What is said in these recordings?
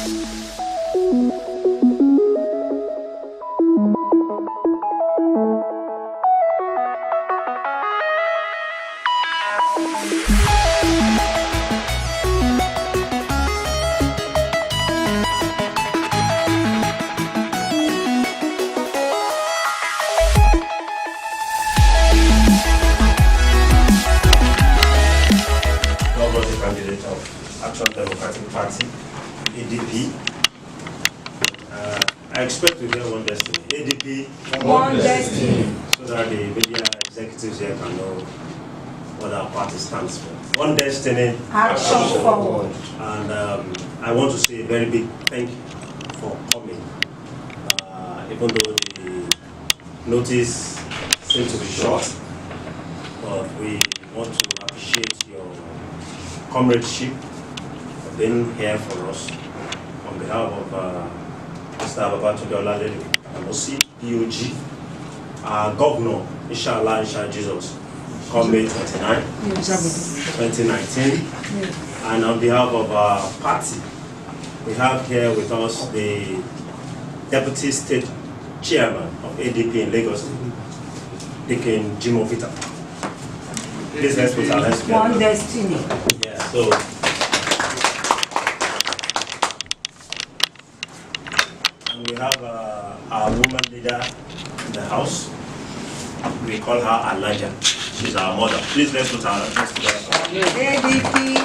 Governorship Candidate of Action Democratic Party, ADP. I expect to hear one destiny. ADP, one destiny. So that the media executives here can know what our party stands for. One destiny, action forward. And I want to say a very big thank you for coming. Even though the notice seems to be short, but we want to appreciate your comradeship for being here for us. On behalf of Mr. Babatunde Olalere, Gbadamosi, POG, Governor, Inshallah, Jesus, come May 29, 2019. And on behalf of our party, we have here with us the Deputy State Chairman of ADP in Lagos, Deacon Jimofita. Please let's put our hands together. One destiny. Yeah, so. And we have our woman leader in the house. We call her Alaja. She's our mother. Please let's put our hands together. ADP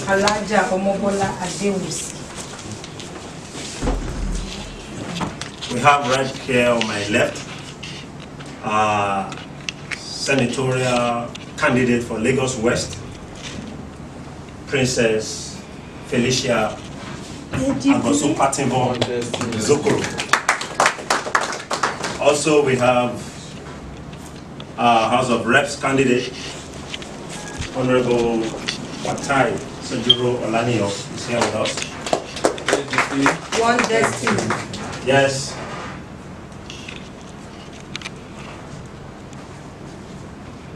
Alaja Omobola Adewusi. We have right here on my left, senatorial candidate for Lagos West, Princess Felicia Agosu Patimbo Zokoro. Also, we have House of Reps candidate, Honorable Watai Sejuro Olaniyo is here with us. One destiny. Yes.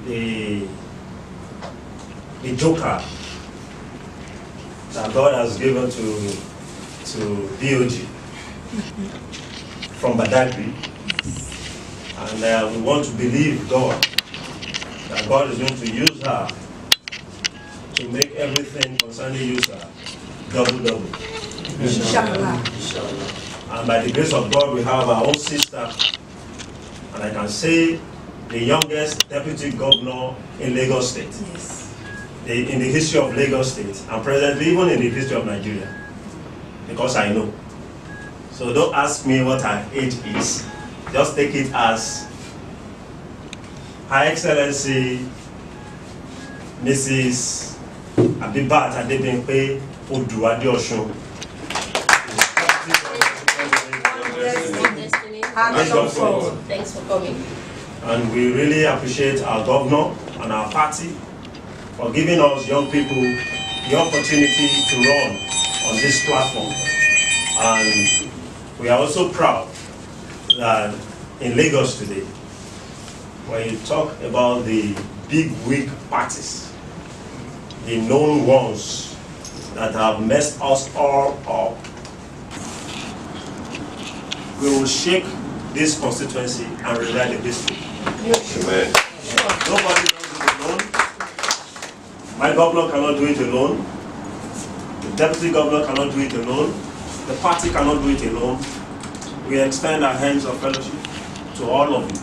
The joker that God has given to BOG from Badagry, and we want to believe God that God is going to use her to make everything concerning user double. Inshallah. And by the grace of God, we have our own sister, and I can say the youngest deputy governor in Lagos State. Yes. In the history of Lagos State, and presently even in the history of Nigeria, because I know. So don't ask me what her age is. Just take it as Her Excellency Mrs. Abibat Adebimpe Oduade Osun. Thanks for coming. And we really appreciate our governor and our party for giving us young people the opportunity to run on this platform. And we are also proud that in Lagos today, when you talk about the big wig parties, the known ones that have messed us all up, we will shake this constituency and rewrite the history. Amen. Nobody does it alone. My governor cannot do it alone. The deputy governor cannot do it alone. The party cannot do it alone. We extend our hands of fellowship to all of you.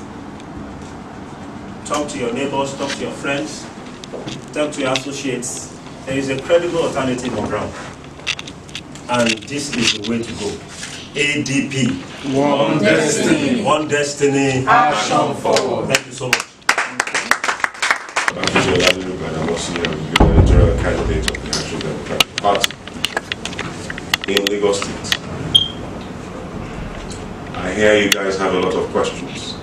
Talk to your neighbors, talk to your friends, talk to your associates. There is a credible alternative on ground. And this is the way to go. ADP. One destiny. One destiny. Action forward. Thank you so much. Olalere Gbadamosi, gubernatorial candidate of the Action Democratic Party in Lagos State. I hear you guys have a lot of questions.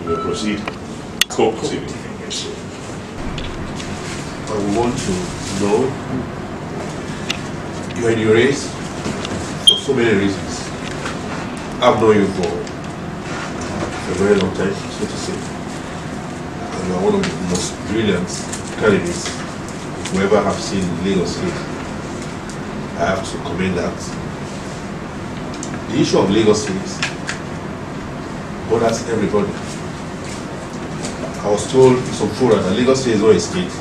You may proceed. Co-proceed. I want to know, you're in the race for so many reasons. I've known you for a very long time, so to say. And you're one of the most brilliant candidates we ever have seen in Lagos State. I have to commend that. The issue of Lagos State bothers everybody. I was told some fora that Lagos State is not a state.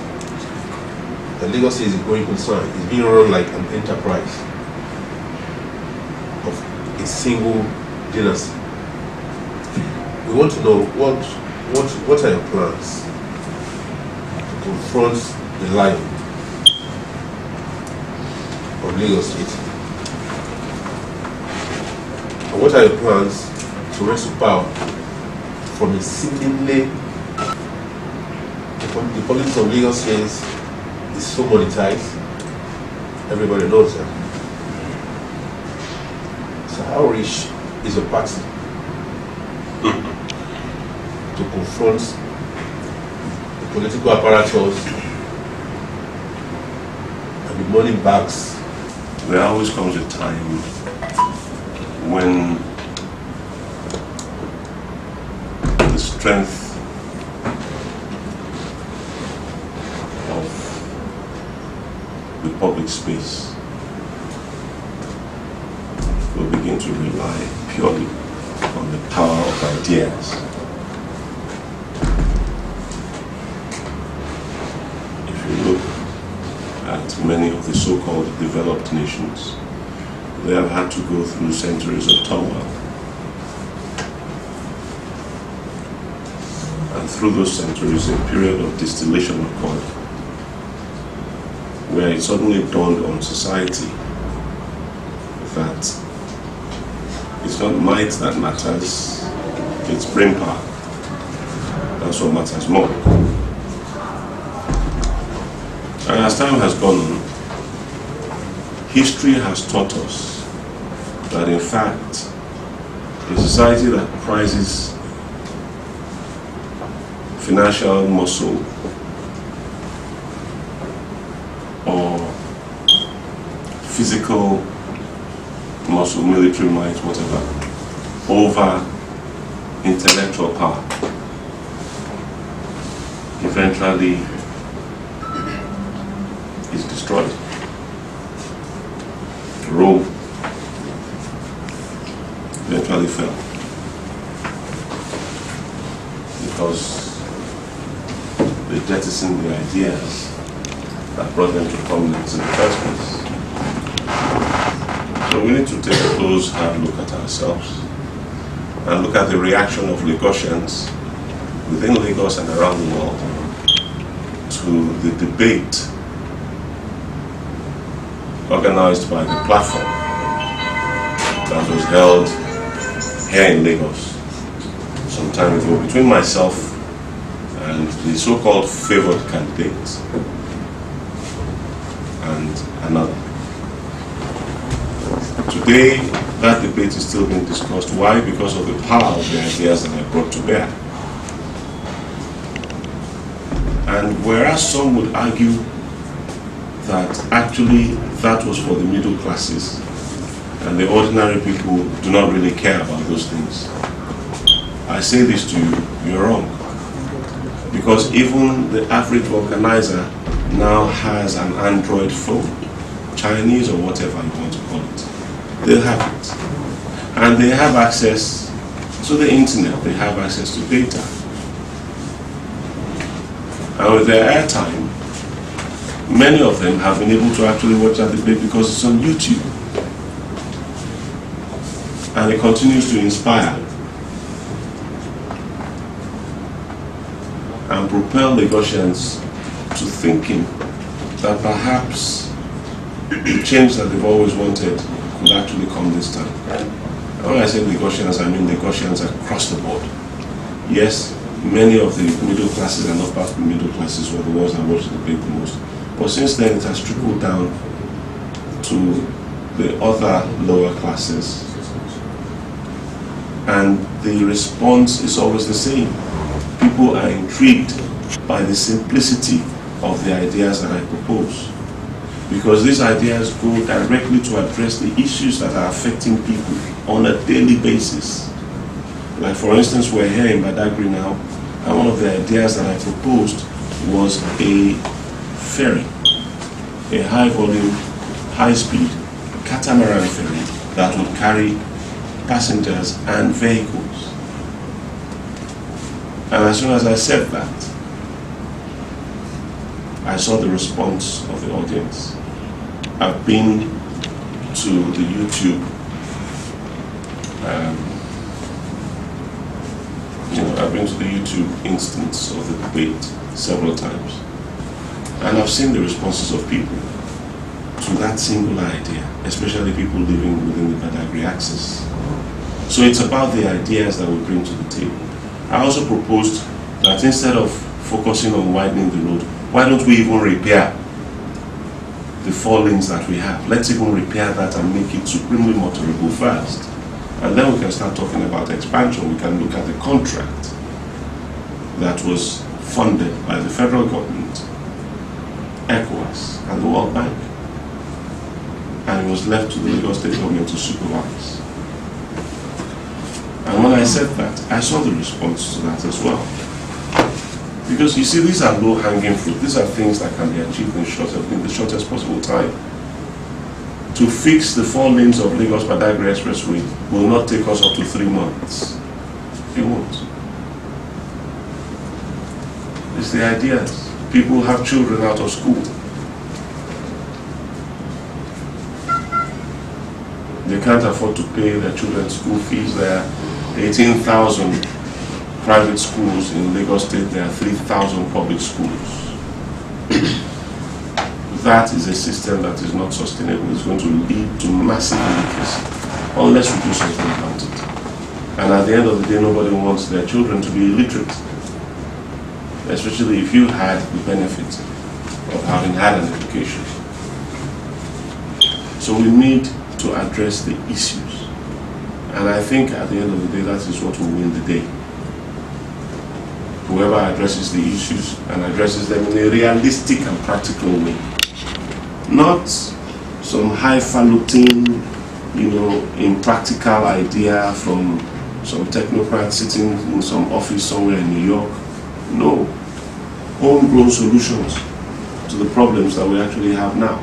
That Lagos State is a going concern. It's being run like an enterprise of a single dynasty. We want to know what are your plans to confront the lion of Lagos State? And what are your plans to wrestle power from a seemingly the politics of Lagos State is so monetized? Everybody knows that. So how rich is your party to confront the political apparatus and the money bags? There always comes a time when the strength of the public space will begin to rely purely on the power of ideas. If you look at many of the so-called developed nations, they have had to go through centuries of turmoil. And through those centuries, a period of distillation occurred, where it suddenly dawned on society that it's not might that matters, it's brain power. That's what matters more. And as time has gone on, history has taught us that in fact, a society that prizes financial muscle or physical muscle, military might, whatever, over intellectual power, eventually is destroyed. Rome eventually fell because they jettisoned the ideas that brought them to prominence in the first place. So we need to take a close hard look at ourselves and look at the reaction of Lagosians within Lagos and around the world to the debate organized by the platform that was held here in Lagos some time ago between myself and the so-called favored candidate and another. Today, that debate is still being discussed. Why? Because of the power of the ideas that I brought to bear. And whereas some would argue that actually that was for the middle classes and the ordinary people do not really care about those things, I say this to you, you're wrong. Because even the average vulcanizer now has an Android phone, Chinese or whatever you want to call it. They'll have it. And they have access to the internet, they have access to data. And with their airtime, many of them have been able to actually watch that debate because it's on YouTube. And it continues to inspire and propel Lagosians to thinking that perhaps the change that they've always wanted could actually come this time. And when I say Lagosians, I mean Lagosians across the board. Yes, many of the middle classes and upper middle classes were the ones that watched the debate the most. But since then, it has trickled down to the other lower classes. And the response is always the same. People are intrigued by the simplicity of the ideas that I propose. Because these ideas go directly to address the issues that are affecting people on a daily basis. Like for instance, we're here in Badagry now, and one of the ideas that I proposed was a ferry, a high volume, high speed catamaran ferry that would carry passengers and vehicles. And as soon as I said that, I saw the response of the audience. I've been to the YouTube, I've been to the YouTube instance of the debate several times, and I've seen the responses of people to that singular idea, especially people living within the Badagry axis. So it's about the ideas that we bring to the table. I also proposed that instead of focusing on widening the road, why don't we even repair the 4 lanes that we have? Let's even repair that and make it supremely motorable first. And then we can start talking about expansion. We can look at the contract that was funded by the federal government, ECOWAS, and the World Bank. And it was left to the Lagos State government to supervise. And when I said that, I saw the response to that as well. Because you see, these are low-hanging fruit. These are things that can be achieved in the shortest possible time. To fix the 4 lanes of Lagos Badagry Expressway will not take us up to 3 months. It won't. It's the ideas. People have children out of school. They can't afford to pay their children's school fees. There are 18,000 private schools in Lagos State. There are 3,000 public schools. That is a system that is not sustainable. It's going to lead to massive increase unless we do something about it. And at the end of the day, nobody wants their children to be illiterate, especially if you had the benefit of having had an education. So we need to address the issues. And I think at the end of the day, that is what will win the day. Whoever addresses the issues and addresses them in a realistic and practical way. Not some highfalutin, impractical idea from some technocrat sitting in some office somewhere in New York. No. Homegrown solutions to the problems that we actually have now.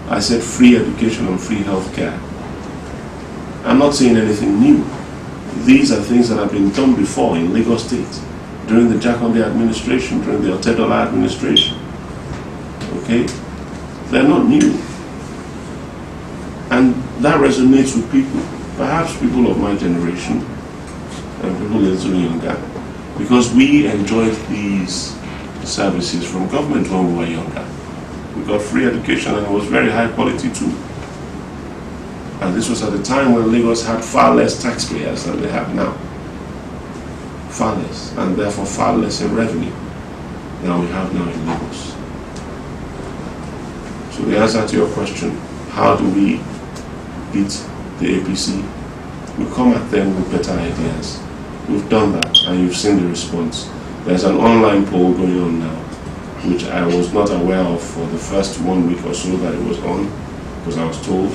I said free education and free healthcare. I'm not saying anything new. These are things that have been done before in Lagos State, during the Jakonde administration, during the Otedola administration. Okay? They're not new. And that resonates with people, perhaps people of my generation and people a little younger, because we enjoyed these services from government when we were younger. We got free education and it was very high quality too. And this was at the time when Lagos had far less taxpayers than they have now. Far less, and therefore far less in revenue than we have now in Lagos. So the answer to your question, how do we beat the APC? We come at them with better ideas. We've done that, and you've seen the response. There's an online poll going on now, which I was not aware of for the first 1 week or so that it was on, because I was told.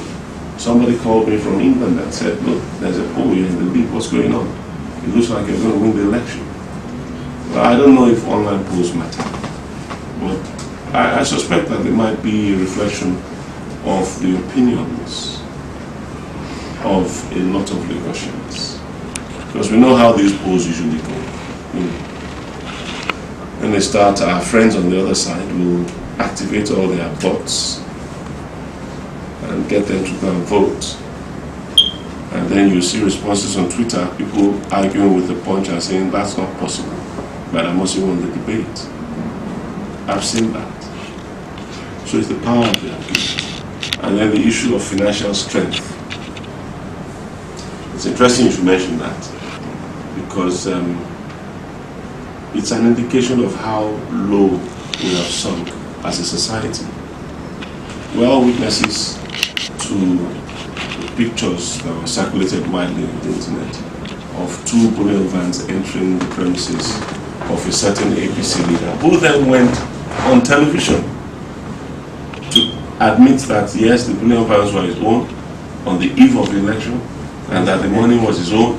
Somebody called me from England and said, look, there's a poll here in the league, what's going on? It looks like you're going to win the election. Well, I don't know if online polls matter, but I suspect that there might be a reflection of the opinions of a lot of Lagosians. Because we know how these polls usually go. When they start, our friends on the other side will activate all their bots and get them to go and vote. And then you see responses on Twitter, people arguing with the punch and saying that's not possible. Gbadamosi won the debate. I've seen that. So it's the power of the argument. And then the issue of financial strength. It's interesting you should mention that, because it's an indication of how low we have sunk as a society. We're all witnesses to the pictures that were circulated widely on the internet of 2 bullion vans entering the premises of a certain APC leader, who then went on television to admit that yes, the bullion vans were his own on the eve of the election, and that the money was his own,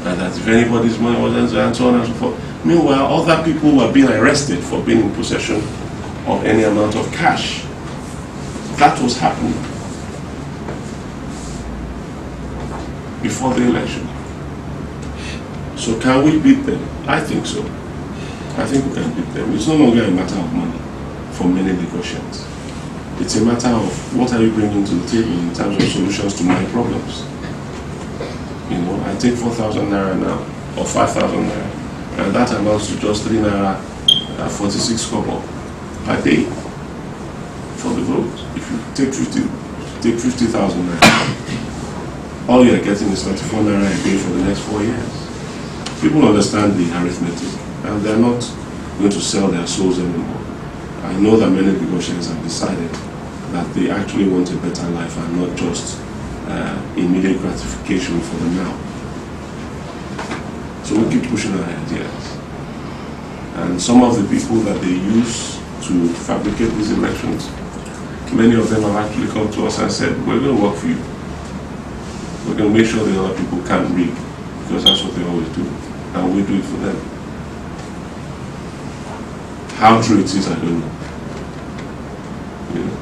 and that if anybody's money was, and so on and so forth. Meanwhile, other people were being arrested for being in possession of any amount of cash. That was happening. before the election. So can we beat them? I think so. I think we can beat them. It's no longer a matter of money for many Lagosians. It's a matter of what are you bringing to the table in terms of solutions to my problems. You know, I take 4,000 naira now, or 5,000 naira, and that amounts to just 3 naira 46 kobo per day for the vote. If you take 50,000 naira, all you're getting is 24 naira a day for the next 4 years. People understand the arithmetic, and they're not going to sell their souls anymore. I know that many Lagosians have decided that they actually want a better life and not just immediate gratification for the now. So we keep pushing our ideas. And some of the people that they use to fabricate these elections, many of them have actually come to us and said, we're going to work for you. We're going to make sure the other people can't rig, because that's what they always do. And we do it for them. How true it is, I don't know. You know.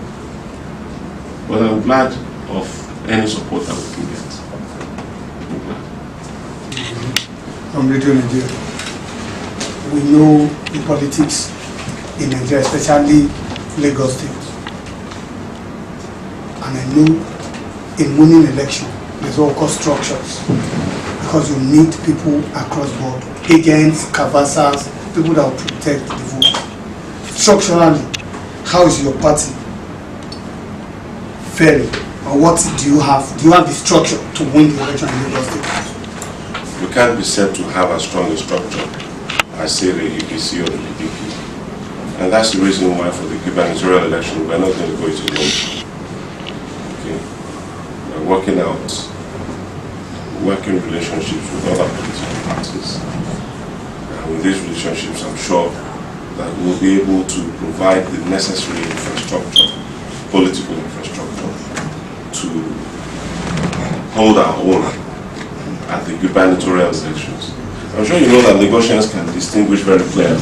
But I'm glad of any support that we can get. I'm glad. From Radio Nigeria, we know the politics in Nigeria, especially Lagos State. And I know in winning election, there's all called structures. Because you need people across board, agents, canvassers, people that will protect the vote. Structurally, how is your party faring? Or what do you have? Do you have the structure to win the election in Lagos State? You can't be said to have as strong a structure as, say, the APC or the ADP. And that's the reason why for the gubernatorial election, we're not going to go it alone. Okay? We're working relationships with other political parties. And with these relationships, I'm sure that we'll be able to provide the necessary infrastructure, political infrastructure, to hold our own at the gubernatorial elections. I'm sure you know that Lagosians can distinguish very clearly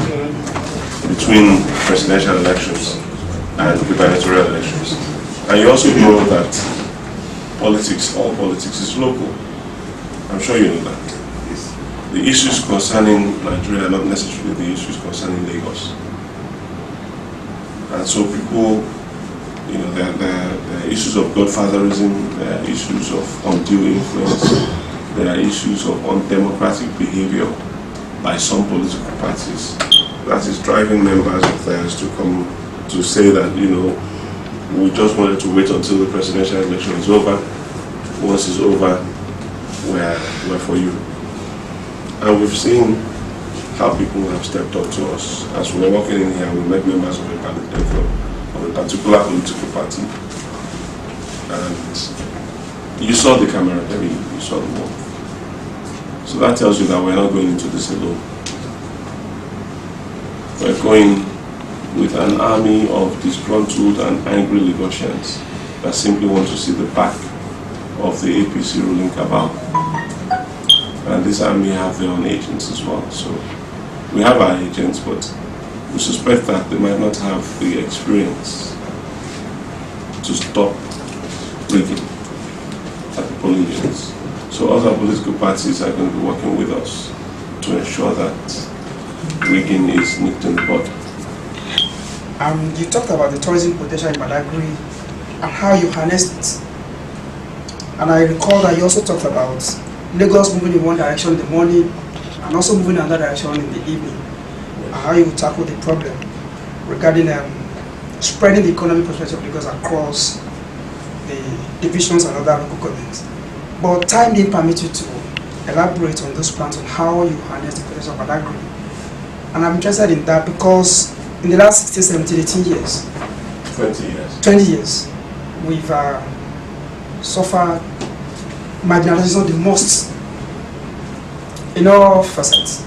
between presidential elections and gubernatorial elections. And you also know that politics, all politics is local. I'm sure you know that. The issues concerning Nigeria are not necessarily the issues concerning Lagos. And so people, you know, there are issues of godfatherism, there are issues of undue influence, there are issues of undemocratic behavior by some political parties that is driving members of theirs to come to say that, you know, we just wanted to wait until the presidential election is over. Once it's over, we're for you. And we've seen how people have stepped up to us. As we were walking in here, we met members of a particular political party. And you saw the camera, you saw the warmth. So that tells you that we're not going into this alone. We're going with an army of disgruntled and angry Lagosians that simply want to see the back of the APC ruling cabal. And this army have their own agents as well. So we have our agents, but we suspect that they might not have the experience to stop rigging at the polling units. So other political parties are going to be working with us to ensure that rigging is nipped in the bud. You talked about the tourism potential in Badagry and how you harnessed it. And I recall that you also talked about Lagos moving in one direction in the morning and also moving in another direction in the evening. And how you tackle the problem regarding spreading the economic perspective of Lagos across the divisions and other local governments. But time didn't permit you to elaborate on those plans on how you harness the potential of Badagry. And I'm interested in that because in the last 16, 17, 18 years, 20 years, we've suffered marginalization the most in all facets.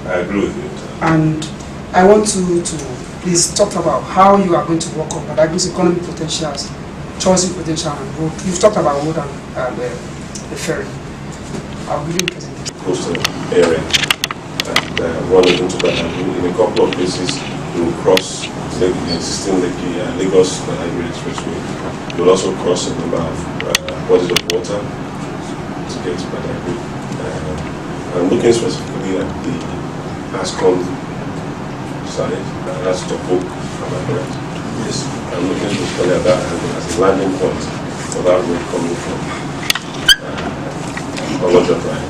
I agree with you. And I want to please talk about how you are going to work on Badagry's economic potentials, tourism potential, and road. You've talked about road and the ferry. I'll give you a presentation. Coastal area and running into Badagry. In a couple of places, you will cross the existing Lagos Badagry Expressway. You will also cross a number of bodies of water. get to Badagry. I'm looking specifically at the ASCOM side, ASCOM, am I correct? Yes. I'm looking specifically at that as a landing point for that road coming from Olojo Drive.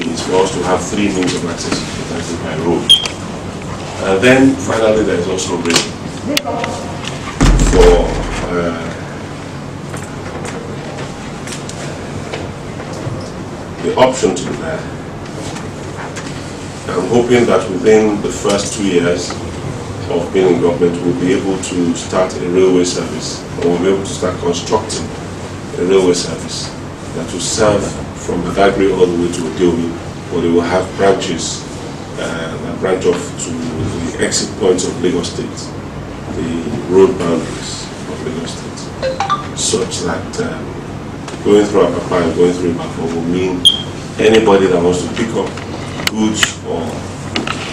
It's for us to have 3 means of access to Badagry by road. And then finally there is also rail for the option to do that. I'm hoping that within the first 2 years of being in government, we'll be able to start a railway service, or we'll be able to start constructing a railway service that will serve from Badagry all the way to Odeomi, where they will have branches that branch off to the exit points of Lagos State, the road boundaries of Lagos State, such that going through Apapa and going through Ibafo will mean anybody that wants to pick up goods or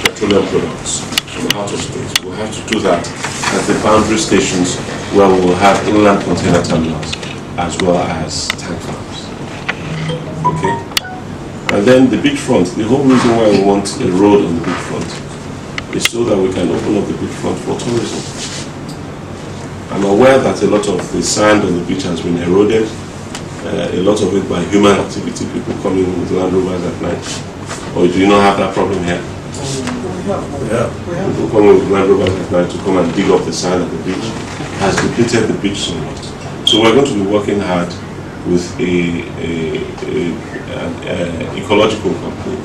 petroleum products from out of state will have to do that at the boundary stations where we will have inland container terminals as well as tank farms. Okay? And then the beachfront, the whole reason why we want a road on the beachfront is so that we can open up the beachfront for tourism. I'm aware that a lot of the sand on the beach has been eroded, a lot of it by human activity, people coming with Land Rovers at night. Or do you not have that problem here? Yeah. People coming with Land Rovers at night to come and dig up the sand at the beach has depleted the beach somewhat. So we're going to be working hard with an ecological company,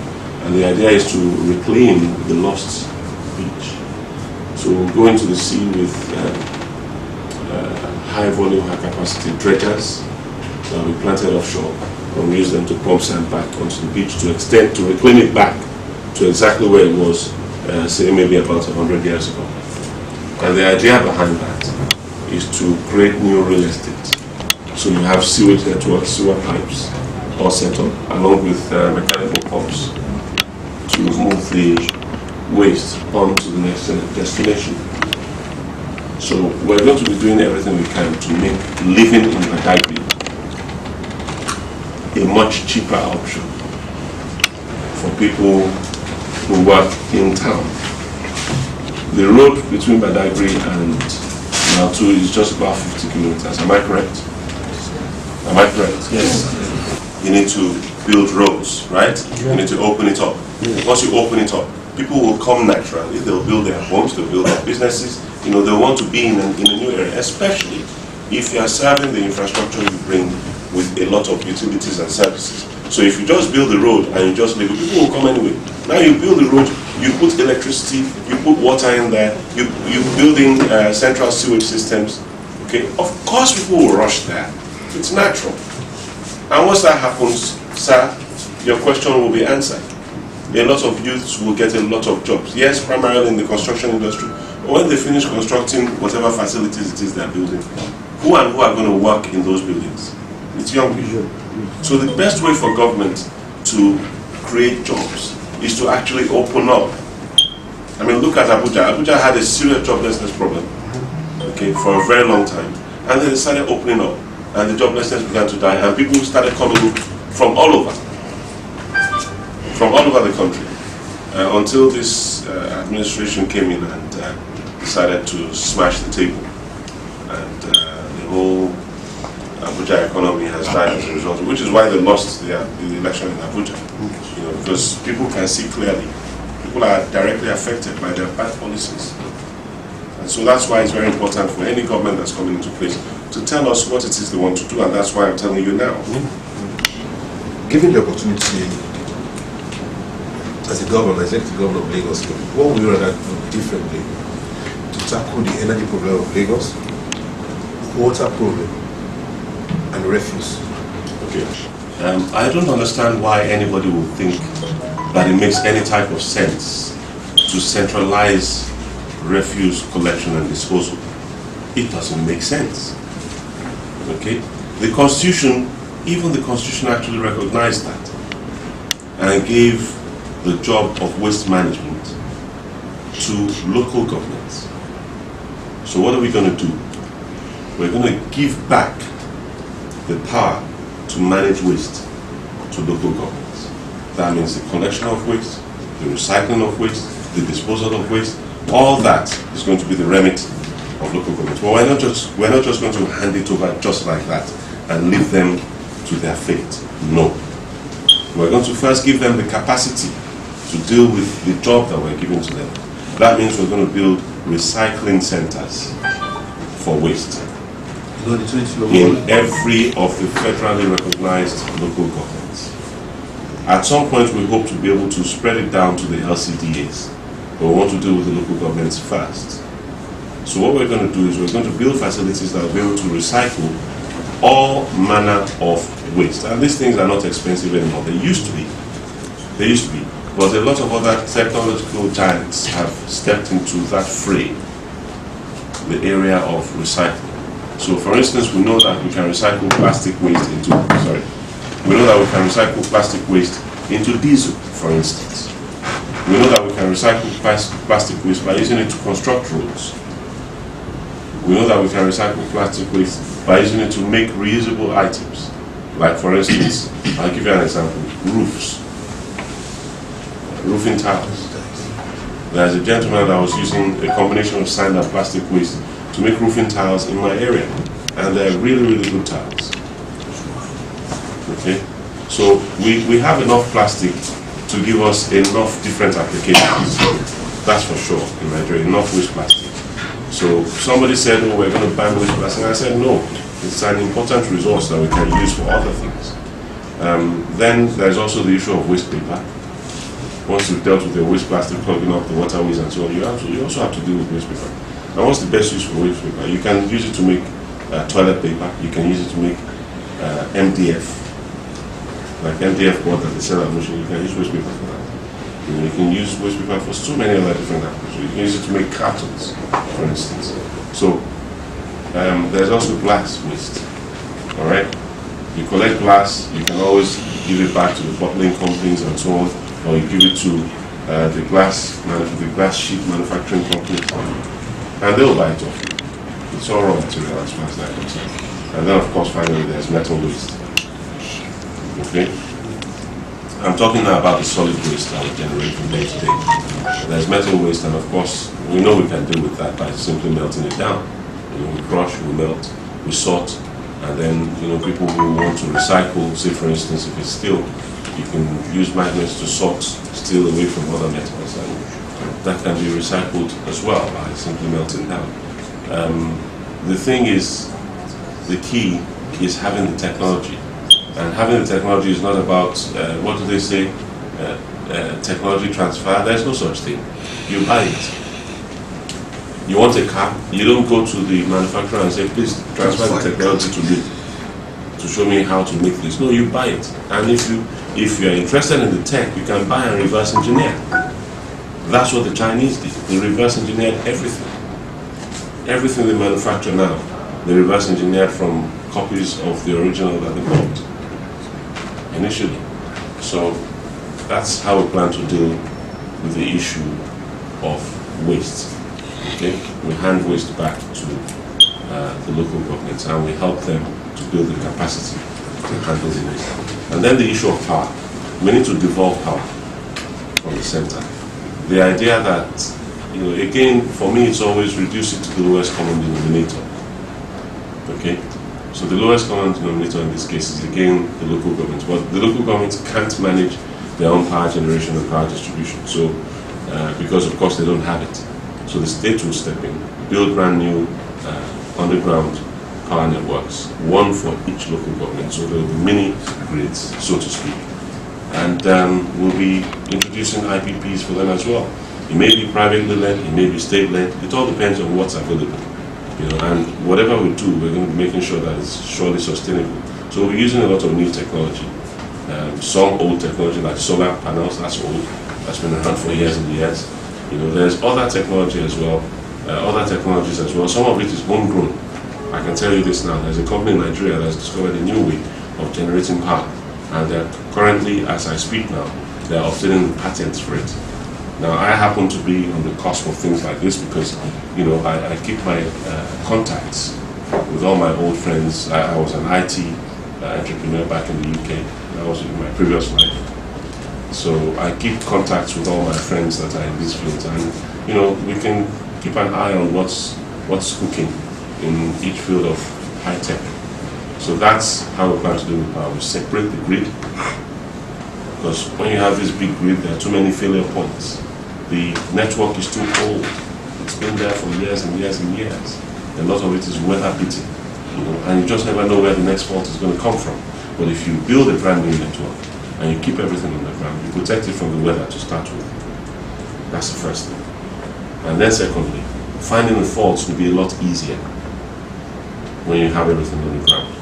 and the idea is to reclaim the lost beach. So we'll go into the sea with high volume, high capacity dredgers that will be planted offshore, and we use them to pump sand back onto the beach to reclaim it back to exactly where it was, say maybe about 100 years ago. And the idea behind that is to create new real estate. So you have sewage networks, sewer pipes, all set up, along with mechanical pumps to move the waste on to the next destination. So we're going to be doing everything we can to make living in Badagry a much cheaper option for people who work in town. The road between Badagry and Maltu is just about 50 kilometers. Am I correct? Am I correct? Yes. You need to build roads, right? Yeah. You need to open it up. Yeah. Once you open it up, people will come naturally. They'll build their homes, they'll build their businesses. You know, they want to be in a new area, especially if you are serving the infrastructure you bring with a lot of utilities and services. So if you just build the road and you just leave it, people will come anyway. Now you build the road, you put electricity, you put water in there, you're building central sewage systems. Okay, of course people will rush there. It's natural. And once that happens, sir, your question will be answered. A lot of youths will get a lot of jobs. Yes, primarily in the construction industry. But when they finish constructing whatever facilities it is they're building, who are going to work in those buildings? It's young people. So the best way for government to create jobs is to actually open up. I mean, look at Abuja. Abuja had a serious joblessness problem, okay, for a very long time. And they started opening up, and the joblessness began to die, and people started coming from all over the country, until this administration came in and decided to smash the table, and the whole Abuja economy has died as a result, which is why they lost the election in Abuja. You know, because people can see clearly, people are directly affected by their bad policies. And so that's why it's very important for any government that's coming into place to tell us what it is they want to do, and that's why I'm telling you now. Given the opportunity as a governor, executive governor of Lagos, what would you rather do differently to tackle the energy problem of Lagos, water problem, and refuse? Okay. I don't understand why anybody would think that it makes any type of sense to centralize refuse collection and disposal. It doesn't make sense. Okay? The Constitution, even the Constitution actually recognized that and gave the job of waste management to local governments. So what are we going to do? We're going to give back the power to manage waste to local governments. That means the collection of waste, the recycling of waste, the disposal of waste, all that is going to be the remit of local governments. But we're not just going to hand it over just like that and leave them to their fate. No. We're going to first give them the capacity to deal with the job that we're giving to them. That means we're going to build recycling centers for waste in every of the federally recognized local governments. At some point, we hope to be able to spread it down to the LCDAs, but we want to deal with the local governments first. So what we're going to do is we're going to build facilities that will be able to recycle all manner of waste. And these things are not expensive anymore. They used to be. They used to be. But a lot of other technological giants have stepped into that fray, the area of recycling. So for instance, we know that we can recycle plastic waste into, into diesel, for instance. We know that we can recycle plastic waste by using it to construct roads. We know that we can recycle plastic waste by using it to make reusable items. Like for instance, I'll give you an example, roofs. Roofing tiles. There's a gentleman that was using a combination of sand and plastic waste to make roofing tiles in my area. And they're really, really good tiles. Okay? So we have enough plastic to give us enough different applications. That's for sure in Nigeria, enough waste plastic. So somebody said, oh, we're going to ban waste plastic. And I said, no, it's an important resource that we can use for other things. Then there's also the issue of waste paper. Once you've dealt with the waste plastic clogging up the waterways and so on, you also have to deal with waste paper. And what's the best use for waste paper? You can use it to make toilet paper. You can use it to make MDF. Like MDF board that they sell at Motion, you can use waste paper for that. You can use waste paper for so many other different applications. You can use it to make cartons, for instance. So there's also glass waste. All right, you collect glass. You can always give it back to the bottling companies and so on, or you give it to the glass sheet manufacturing companies, and they'll buy it off you. It's all raw material as far as that concerned. And then, of course, finally, there's metal waste. Okay. I'm talking now about the solid waste that we generate from day to day. There's metal waste, and of course, we know we can deal with that by simply melting it down. We crush, we melt, we sort, and then people who want to recycle, say for instance, if it's steel, you can use magnets to sort steel away from other metals, and that can be recycled as well by simply melting down. The thing is, the key is having the technology. And having the technology is not about, what do they say, technology transfer. There's no such thing. You buy it. You want a car, you don't go to the manufacturer and say, please transfer the technology to me to show me how to make this. No, you buy it. And if you're interested in the tech, you can buy and reverse engineer. That's what the Chinese did. They reverse engineered everything. Everything they manufacture now, they reverse engineered from copies of the original that they bought initially. So that's how we plan to deal with the issue of waste. Okay, we hand waste back to the local governments, and we help them to build the capacity to handle the waste. And then the issue of power. We need to devolve power from the center. The idea that, again, for me, it's always reduce it to the lowest common denominator. Okay? So the lowest common denominator in this case is, again, the local governments. But the local governments can't manage their own power generation and power distribution. So, because, of course, they don't have it. So the state will step in, build brand new underground power networks, one for each local government. So there will be mini grids, so to speak. And we'll be introducing IPPs for them as well. It may be privately led, it may be state-led. It all depends on what's available. And whatever we do, we're going to be making sure that it's surely sustainable. So we're using a lot of new technology. Some old technology like solar panels, that's old. That's been around for years and years. There's other technology as well, other technologies as well. Some of it is homegrown. I can tell you this now. There's a company in Nigeria that's discovered a new way of generating power. And they're currently, as I speak now, they're obtaining patents for it. Now, I happen to be on the cusp of things like this because, I keep my contacts with all my old friends. I was an IT entrepreneur back in the UK. That was in my previous life. So I keep contacts with all my friends that are in these fields, and we can keep an eye on what's cooking in each field of high tech. So that's how we plan to do it. We separate the grid, because when you have this big grid, there are too many failure points. The network is too old. It's been there for years and years and years. A lot of it is weather beaten, and you just never know where the next fault is going to come from. But if you build a brand new network and you keep everything on the ground, you protect it from the weather to start with. That's the first thing. And then secondly, finding the faults will be a lot easier when you have everything on the ground.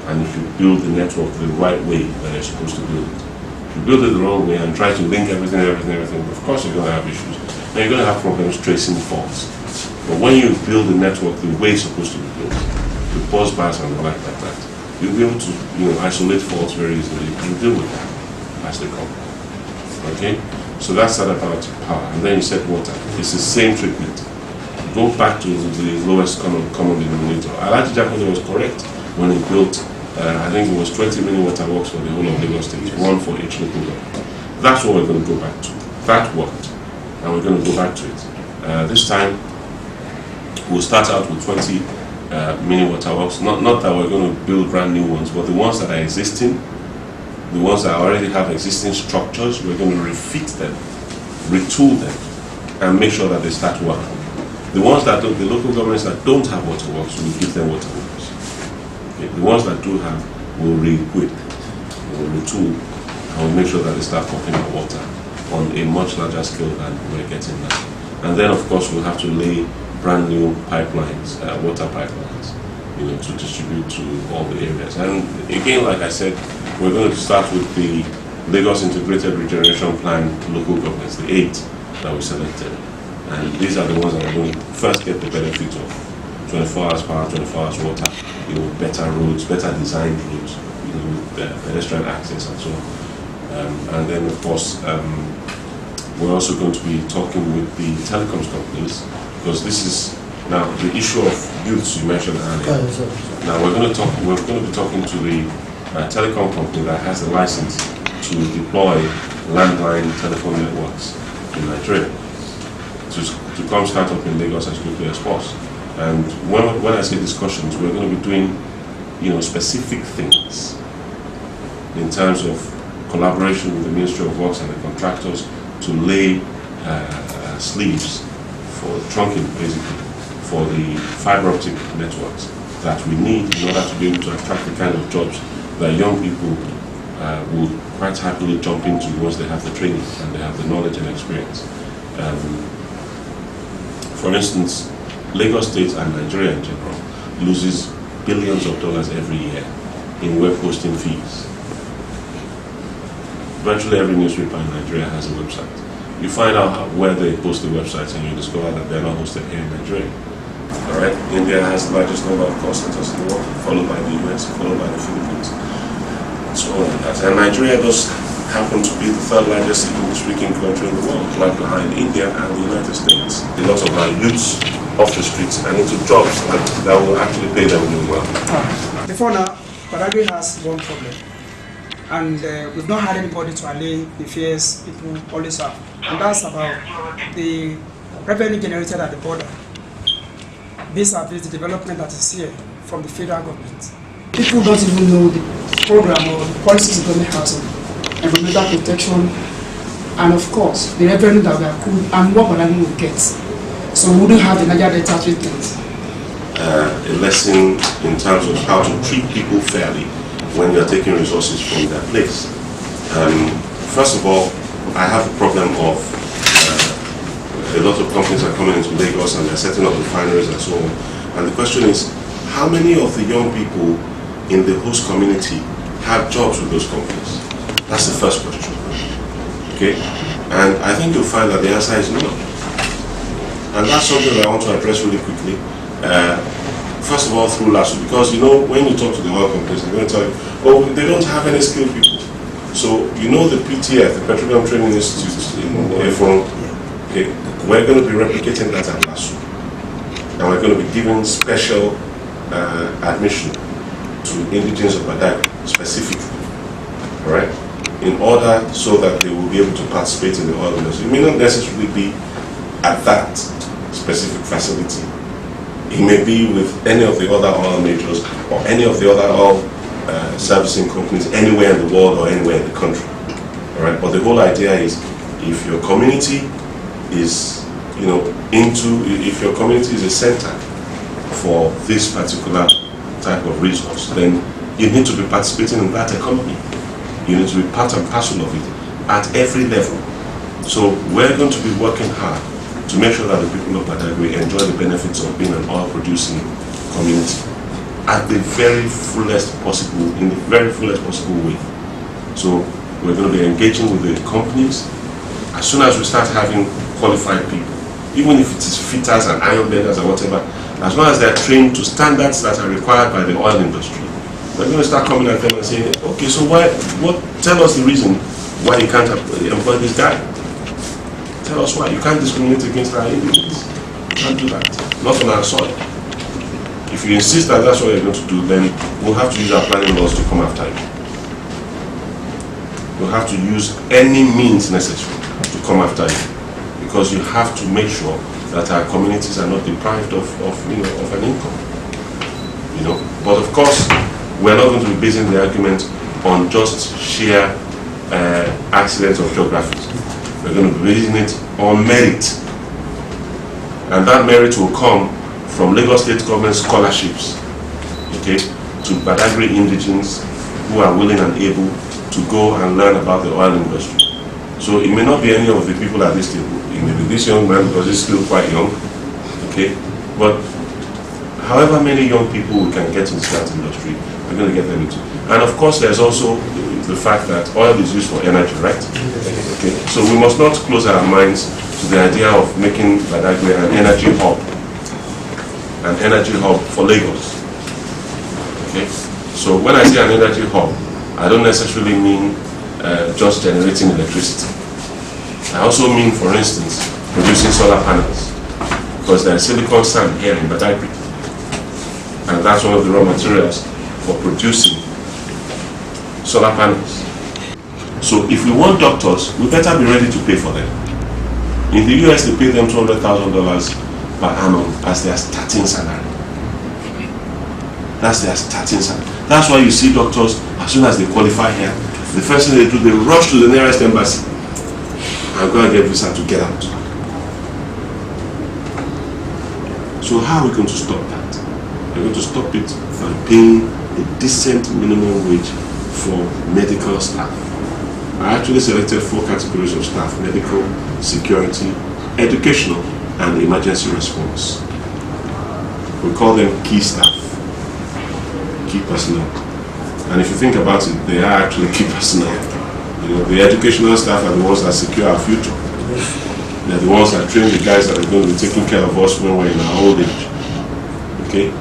And if you build the network the right way that you're supposed to build it. If you build it the wrong way and try to link everything, of course you're going to have issues. And you're going to have problems tracing faults. But when you build the network the way it's supposed to be built, with bus bars and the like that, you'll be able to isolate faults very easily and deal with them as they come. Okay? So that's that about power. And then you said water. It's the same treatment. Go back to the lowest common denominator. Alhaji Jakode was correct when he built, I think it was 20 mini water works for the whole of Lagos State, one for each local government. That's what we're going to go back to. That worked, and we're going to go back to it. This time, we'll start out with 20 mini water works. Not that we're going to build brand new ones, but the ones that are existing, the ones that already have existing structures, we're going to refit them, retool them, and make sure that they start working. The ones that don't, the local governments that don't have waterworks, we'll give them waterworks. Okay. The ones that do have, we'll re-equip, we'll retool, and we'll make sure that they start pumping out water on a much larger scale than we're getting now. And then, of course, we'll have to lay brand new pipelines, water pipelines, to distribute to all the areas. And again, like I said, we're going to start with the Lagos Integrated Regeneration Plan local governments, the 8 that we selected. And these are the ones that are going to first get the benefit of 24 hours power, 24 hours water, better roads, better designed roads, with pedestrian access and so on. And then, of course, we're also going to be talking with the telecoms companies, because this is now the issue of youths you mentioned earlier. Now we're going to be talking to the telecom company that has the license to deploy landline telephone networks in Nigeria, to come start up in Lagos as quickly as possible. And when I say discussions, we're going to be doing, specific things in terms of collaboration with the Ministry of Works and the contractors to lay sleeves for trunking, basically, for the fiber optic networks that we need in order to be able to attract the kind of jobs that young people will quite happily jump into once they have the training and they have the knowledge and experience. For instance, Lagos State and Nigeria in general loses billions of dollars every year in web hosting fees. Virtually every newspaper in Nigeria has a website. You find out where they post the websites and you discover that they're not hosted here in Nigeria. All right? India has the largest number of call centers in the world, followed by the US, followed by the Philippines. So on like that. And Nigeria does happen to be the third largest English-speaking country in the world, right behind India and the United States. A lot of our youths off the streets and into jobs that will actually pay them really well. Before now, Badagry has one problem, and we've not had anybody to allay the fears people always have, and that's about the revenue generated at the border vis-a-vis the development that is here from the federal government. People don't even know the program or the policies the government has on environmental protection, and of course the revenue that we accrue and what Badagry will get. So we wouldn't have the Nigeria data treatment. A lesson in terms of how to treat people fairly when you're taking resources from their place. First of all, I have a problem of a lot of companies are coming into Lagos and they're setting up refineries and so on. And the question is, how many of the young people in the host community have jobs with those companies? That's the first question. Okay? And I think you'll find that the answer is no. And that's something that I want to address really quickly. First of all, through LASU, because when you talk to the oil companies, they're going to tell you, oh, they don't have any skilled people. So the PTF, the Petroleum Training Institute in Efron, okay, we're going to be replicating that at LASU. And we're going to be giving special admission to indigenes of Badagry specifically, all right, in order so that they will be able to participate in the oil industry. It may not necessarily be at that specific facility. It may be with any of the other oil majors or any of the other oil servicing companies anywhere in the world or anywhere in the country. All right, but the whole idea is if your community is, if your community is a center for this particular type of resource, then you need to be participating in that economy. You need to be part and parcel of it at every level. So we're going to be working hard to make sure that the people of Badagry enjoy the benefits of being an oil-producing community at the very fullest possible, in the very fullest possible way. So we're going to be engaging with the companies as soon as we start having qualified people, even if it is fitters and iron benders and whatever, as long as they're trained to standards that are required by the oil industry. We're going to start coming at them and saying, okay, so tell us the reason why you can't employ this guy. Tell us why. You can't discriminate against our individuals. You can't do that. Not on our soil. If you insist that that's what you're going to do, then we'll have to use our planning laws to come after you. We'll have to use any means necessary to come after you, because you have to make sure that our communities are not deprived of an income. But of course, we're not going to be basing the argument on just sheer accidents of geography. We're going to be basing it on merit, and that merit will come from Lagos State government scholarships, okay, to Badagry indigenes who are willing and able to go and learn about the oil industry. So it may not be any of the people at this table. It may be this young man because he's still quite young, okay, but however many young people we can get into that industry, we're going to get them into. And of course, there's also the fact that oil is used for energy, right? Okay, so we must not close our minds to the idea of making Badagry an energy hub for Lagos. Okay, so when I say an energy hub, I don't necessarily mean just generating electricity. I also mean, for instance, producing solar panels, because there's silicon sand here in Badagry, and that's one of the raw materials for producing solar panels. So if we want doctors, we better be ready to pay for them. In the US, they pay them $200,000 per annum as their starting salary. That's their starting salary. That's why you see doctors, as soon as they qualify here, the first thing they do, they rush to the nearest embassy and go and get visa to get out. So how are we going to stop that? We're going to stop it by paying a decent minimum wage for medical staff. I actually selected 4 categories of staff: medical, security, educational, and emergency response. We call them key staff, key personnel. And if you think about it, they are actually key personnel. The educational staff are the ones that secure our future. They're the ones that train the guys that are going to be taking care of us when we're in our old age. Okay?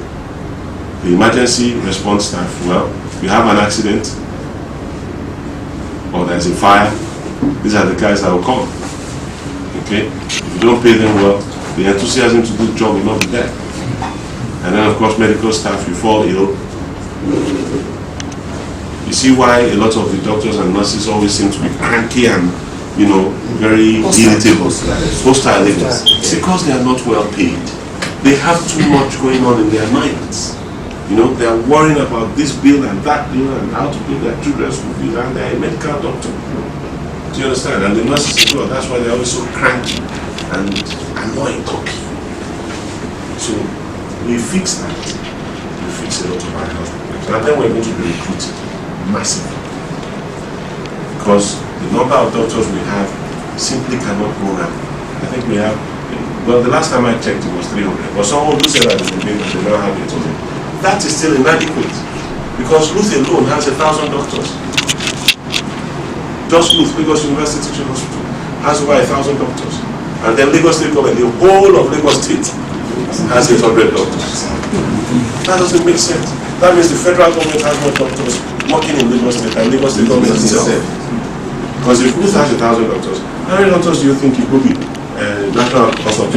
The emergency response staff, well, if you have an accident or there's a fire, these are the guys that will come. Okay? If you don't pay them well, the enthusiasm to do the job will not be there. And then, of course, medical staff, you fall ill. You see why a lot of the doctors and nurses always seem to be cranky and, very irritable, hostile. It's because they are not well paid. They have too much going on in their minds. They are worrying about this bill and that bill and how to pay their children's school fees, and they're a medical doctor. Do you understand? And the nurses as well. That's why they're always so cranky and annoying talking. So we fix that. We fix a lot of our health problems. And then we're going to be recruiting massively. Because the number of doctors we have simply cannot go now. I think we have, the last time I checked it was 300. But someone who said that they now have 800. That is still inadequate. Because Ruth alone has 1,000 doctors. Just Ruth, Lagos University Teaching Hospital, has over 1,000 doctors. And then Lagos State Government, the whole of Lagos State, has 800 doctors. That doesn't make sense. That means the federal government has more doctors working in Lagos State than Lagos State government itself. Because if Ruth has 1,000 doctors, how many doctors do you think it could be? National Hospital.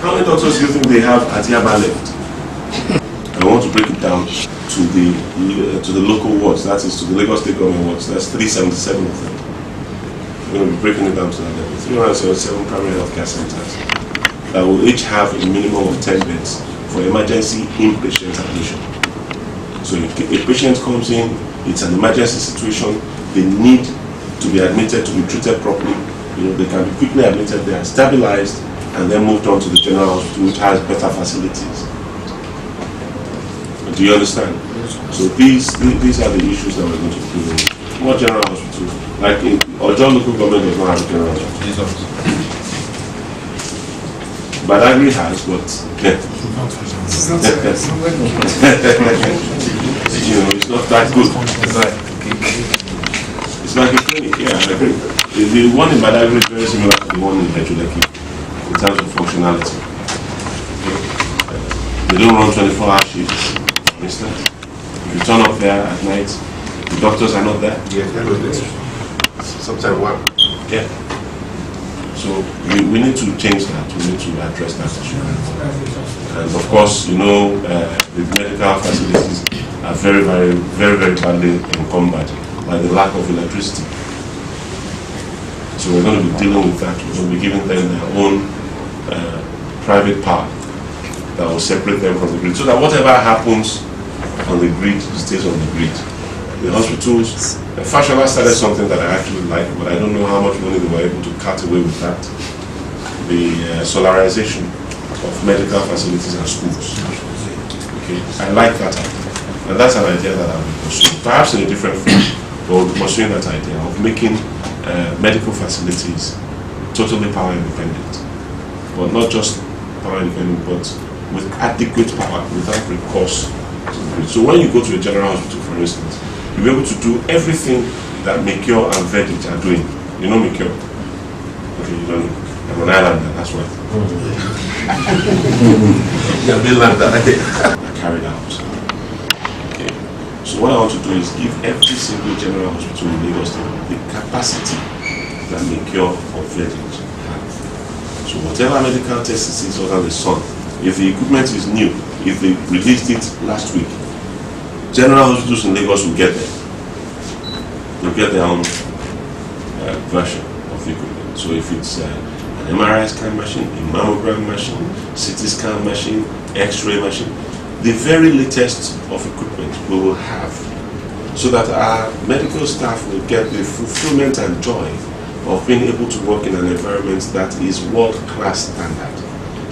How many doctors do you think they have at Yaba left? I want to bring break it down to the local wards, that is to the Lagos State Government wards. That's 377 of them. We're going to be breaking it down to that level. 377 primary healthcare centers that will each have a minimum of 10 beds for emergency inpatient admission. So if a patient comes in, it's an emergency situation, they need to be admitted to be treated properly. They can be quickly admitted, they are stabilized, and then moved on to the general hospital, which has better facilities. Do you understand? So these are the issues that we're going to deal with. What general hospital? Like in Ojo local government does not have a general hospital. Badagry has, but it's not that good. It's like a clinic, yeah, I agree. The one in Badagry is very similar to the one in Ejuleki in terms of functionality. They don't run 24-hour shifts, for instance. If you turn up there at night, the doctors are not there. Yeah, sometimes one. Yeah. So we need to change that. We need to address that issue. And of course, the medical facilities are very, very, very, very badly encumbered by the lack of electricity. So we're going to be dealing with that. We're going to be giving them their own private power that will separate them from the grid, so that whatever happens on the grid stays on the grid. The hospitals, Fashola started something that I actually like, but I don't know how much money they were able to cut away with that. The solarization of medical facilities and schools. Okay, I like that idea. And that's an idea that I will pursue. Perhaps in a different form, but we'll be pursuing that idea of making medical facilities totally power independent. But not just power independent, but with adequate power without recourse to the grid. So when you go to a general hospital, for instance, you'll be able to do everything that Mekyo and Vedit are doing. You know Mekyo? Okay, you don't know. I'm an islander, that's why. Yeah, mainland that. I carried out. Okay. So what I want to do is give every single general hospital in Lagos the capacity that Mekyo or Vedit have. So whatever medical test is under the sun, if the equipment is new, if they released it last week, general hospitals in Lagos will get there. They'll get their own version of the equipment. So if it's an MRI scan machine, a mammogram machine, CT scan machine, X-ray machine, the very latest of equipment we will have, so that our medical staff will get the fulfillment and joy of being able to work in an environment that is world-class standard.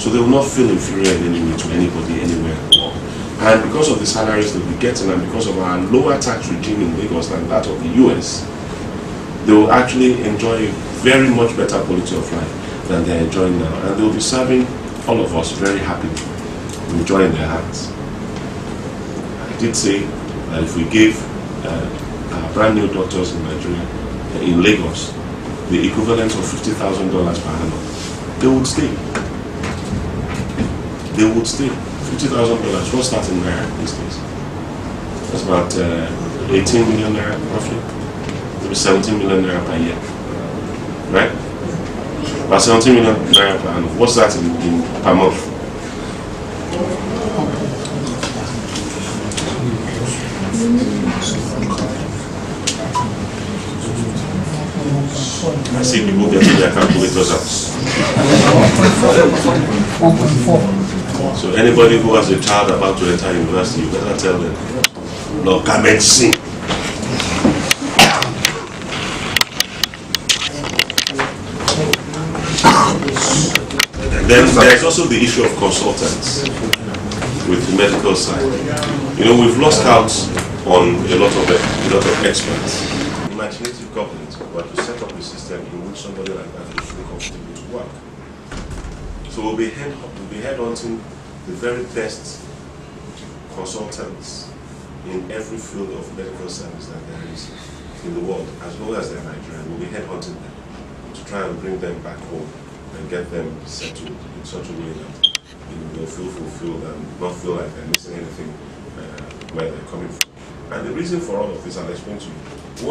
So they will not feel inferior in any way to anybody anywhere in the world. And because of the salaries that we're getting, and because of our lower tax regime in Lagos than that of the US, they will actually enjoy a very much better quality of life than they're enjoying now. And they will be serving all of us very happily, enjoying their hearts. I did say that if we gave our brand new doctors in Nigeria, in Lagos, the equivalent of $50,000 per annum, they would stay. They would stay. $50,000. What's that in naira these days? That's about 18 million naira roughly. Maybe 17 million naira per year. Right? About 17 million naira per annum. What's that in per month? I see people getting their calculators out. 1.4. So anybody who has a child about to enter university, you better tell them, no, come and sing. Then there's also the issue of consultants with the medical side. We've lost out on a lot of experts. Imaginative government, but to set up a system in which somebody like that is really comfortable to work. So we'll be headhunting the very best consultants in every field of medical service that there is in the world, as well as they're Nigerian. We'll be headhunting them to try and bring them back home and get them settled in such a way that they'll feel fulfilled and not feel like they're missing anything where they're coming from. And the reason for all of this, I'll explain to you. We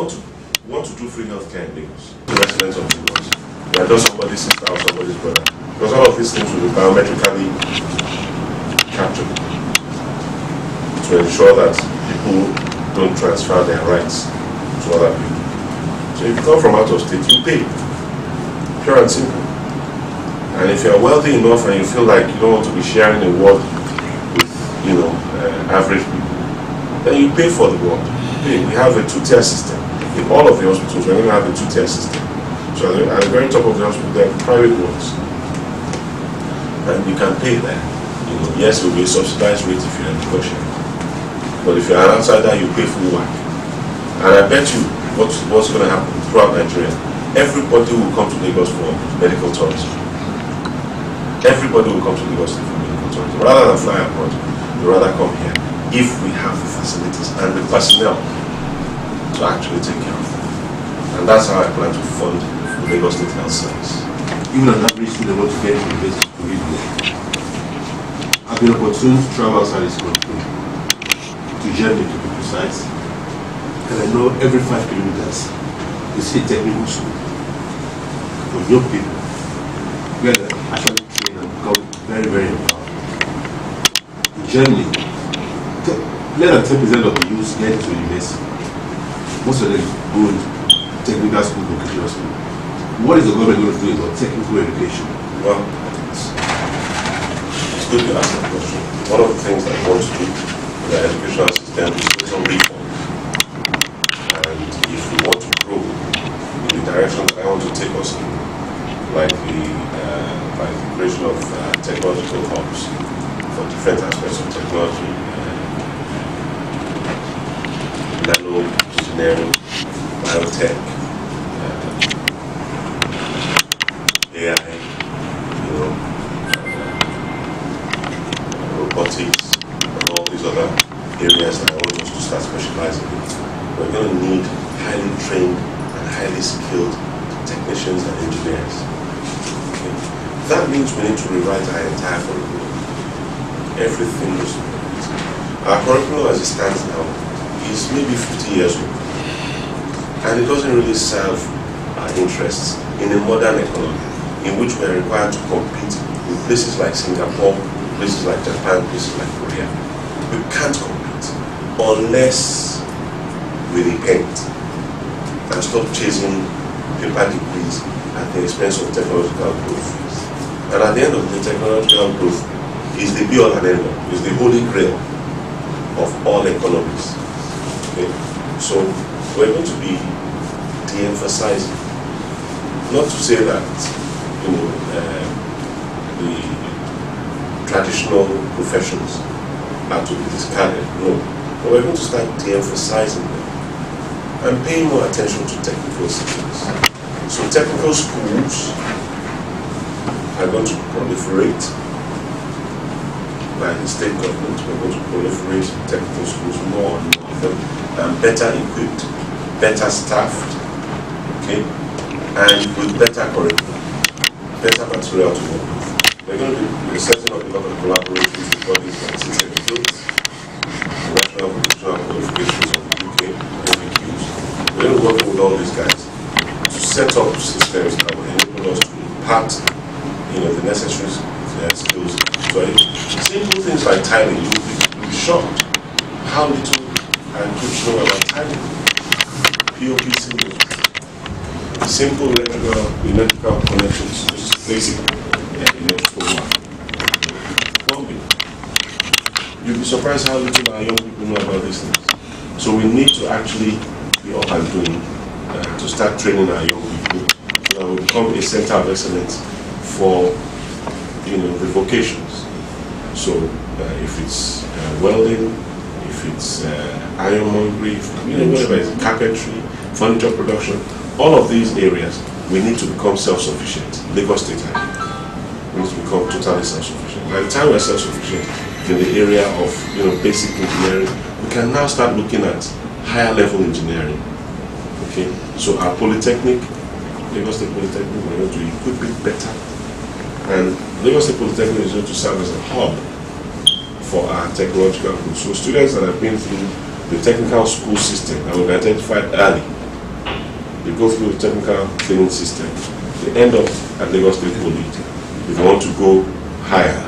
want to do free healthcare in Lagos. The residents of Lagos. They are just somebody's sister or somebody's brother. Because all of these things will be biometrically captured. It to ensure that people don't transfer their rights to other people. So if you come from out of state, you pay. Pure and simple. And if you're wealthy enough and you feel like you don't want to be sharing a ward with, average people, then you pay for the ward. We have a two-tier system. In all of the hospitals, we're going to have a two-tier system. So at the very top of the hospital, there are private wards. And you can pay there. Yes, it will be a subsidized rate if you're in Russia. But if you're an outsider, you pay full whack. And I bet you what's going to happen throughout Nigeria, everybody will come to Lagos for medical tourism. Everybody will come to Lagos for medical tourism. Rather than fly abroad, they'd rather come here if we have the facilities and the personnel to actually take care of them. And that's how I plan to fund the Lagos State Health Service. Even an average student want to get into university to read law. I've been opportune to travel outside this country, to Germany to be precise, and I know every 5 kilometers you see a technical school for young people where they actually train and become very, very empowered. In Germany, less than 10% of the youth get to university. Most of them go to technical school, vocational school. What is the government going to do about technical education? Well, it's good to ask that question. One of the things that I want to do with the educational system is do some reform. And if we want to grow in the direction that I want to take us in, like the creation of technological hubs for different aspects of technology, nano engineering, biotech, AI, robotics, and all these other areas that I want us to start specializing in. We're going to need highly trained and highly skilled technicians and engineers. Okay. That means we need to rewrite our entire curriculum. Everything is rewritten. Our curriculum as it stands now is maybe 50 years old. And it doesn't really serve our interests in a modern economy in which we are required to compete with places like Singapore, places like Japan, places like Korea. We can't compete unless we repent and stop chasing paper degrees at the expense of technological growth. And at the end of the day, technological growth is the be all and end all, is the holy grail of all economies. Okay? So we're going to be de-emphasizing, not to say that the traditional professions are to be discarded, no, but we're going to start de-emphasizing them and paying more attention to technical skills. So technical schools are going to proliferate by the state government. We're going to proliferate technical schools more and more of them, and better equipped, better staffed, okay, and with better curriculum, better material to work with. We're going to be setting up a lot of collaborations with bodies like CCMA, the National Vocational Qualifications of the UK, NVQs. We're going to work with all these guys to set up systems that will enable us to impart, the necessary skills. So simple things like tiling, you'll be shocked how little and kids know about tiling. POP symbols, simple electrical connections, just basic electrical work. Plumbing. You'll be surprised how little our young people know about these things. So we need to actually be up and doing to start training our young people so that we become a center of excellence for the vocations. So if it's welding, if it's ironmongery, whatever it is, carpentry, furniture production, all of these areas, we need to become self-sufficient. Lagos State, we need to become totally self-sufficient. By the time we're self-sufficient in the area of basic engineering, we can now start looking at higher level engineering. Okay, so our polytechnic, Lagos State Polytechnic, we're going to equip it better, and Lagos State Polytechnic is going to serve as a hub for our technological group. So students that have been through the technical school system that we've identified early, they go through the technical training system, they end up at Lagos State Poly. If they want to go higher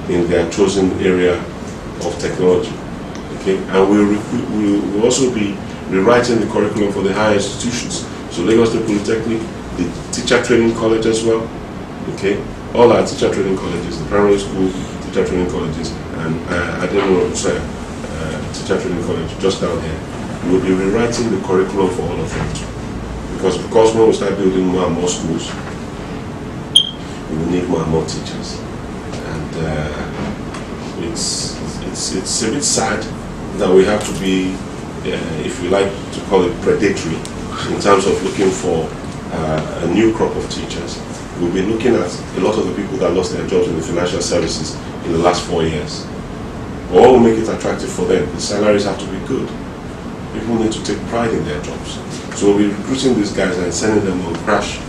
in their chosen area of technology, Okay, and we'll also be rewriting the curriculum for the higher institutions. So Lagos State Polytechnic, the teacher training college as well. Okay, all our teacher training colleges, the primary school teacher training colleges, and teacher training college just down here. We'll be rewriting the curriculum for all of them too. Because when we start building more and more schools, we will need more and more teachers. And it's a bit sad that we have to be, if you like to call it, predatory in terms of looking for a new crop of teachers. We'll be looking at a lot of the people that lost their jobs in the financial services in the last 4 years. But what will make it attractive for them? The salaries have to be good. People need to take pride in their jobs. So we'll be recruiting these guys and sending them on crash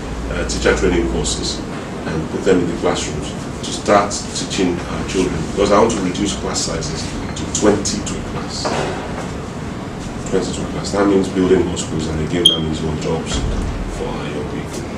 teacher training courses and put them in the classrooms to start teaching our children. Because I want to reduce class sizes to 22 class. 22 class. That means building more schools, and again that means more jobs for our young people.